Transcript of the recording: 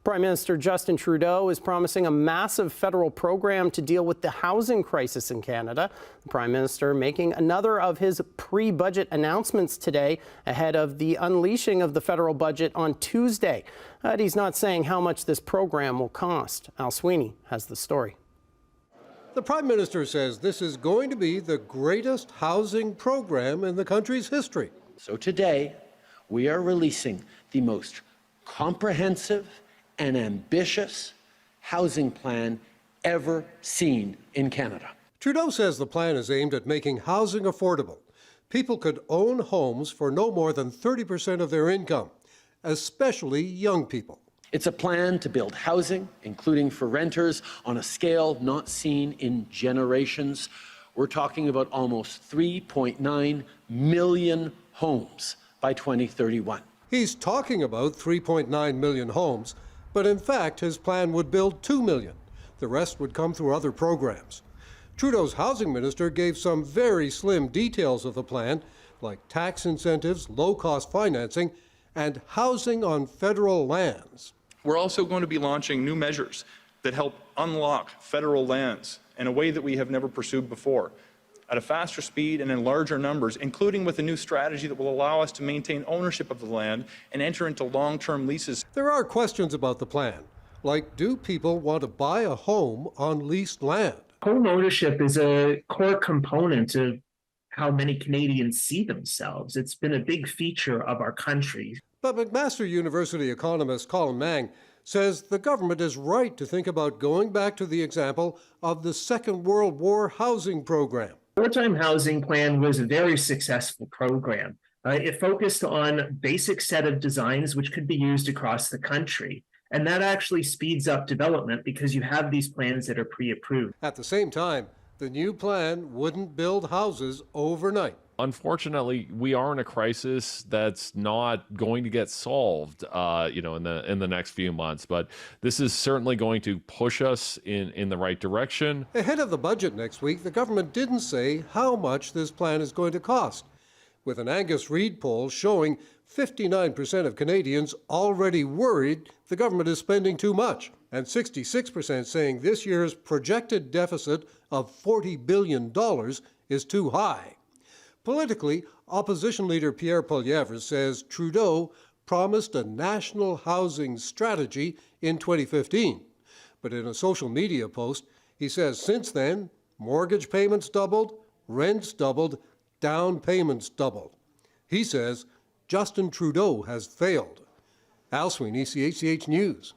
Prime Minister Justin Trudeau is promising a massive federal program to deal with the housing crisis in Canada. The Prime Minister making another of his pre-budget announcements today ahead of the unleashing of the federal budget on Tuesday. But he's not saying how much this program will cost. Al Sweeney has the story. The Prime Minister says this is going to be the greatest housing program in the country's history. So today, we are releasing the most comprehensive and ambitious housing plan ever seen in Canada. Trudeau says the plan is aimed at making housing affordable. People could own homes for no more than 30% of their income, especially young people. It's a plan to build housing, including for renters, on a scale not seen in generations. We're talking about almost 3.9 million homes by 2031. He's talking about 3.9 million homes, but in fact his plan would build 2 million. The rest would come through other programs. Trudeau's housing minister gave some very slim details of the plan, like tax incentives, low-cost financing, and housing on federal lands. We're also going to be launching new measures that help unlock federal lands in a way that we have never pursued before, at a faster speed and in larger numbers, including with a new strategy that will allow us to maintain ownership of the land and enter into long-term leases. There are questions about the plan, like do people want to buy a home on leased land? Home ownership is a core component of how many Canadians see themselves. It's been a big feature of our country. But McMaster University economist Colin Mang says the government is right to think about going back to the example of the Second World War housing program. The wartime housing plan was a very successful program. It focused on a basic set of designs which could be used across the country. And that actually speeds up development because you have these plans that are pre-approved. At the same time, the new plan wouldn't build houses overnight. Unfortunately, we are in a crisis that's not going to get solved, in the next few months. But this is certainly going to push us in the right direction. Ahead of the budget next week, the government didn't say how much this plan is going to cost, with an Angus Reid poll showing 59% of Canadians already worried the government is spending too much, and 66% saying this year's projected deficit of $40 billion is too high. Politically, opposition leader Pierre Poilievre says Trudeau promised a national housing strategy in 2015. But in a social media post, he says since then, mortgage payments doubled, rents doubled, down payments doubled. He says Justin Trudeau has failed. Al Sweeney, CHCH News.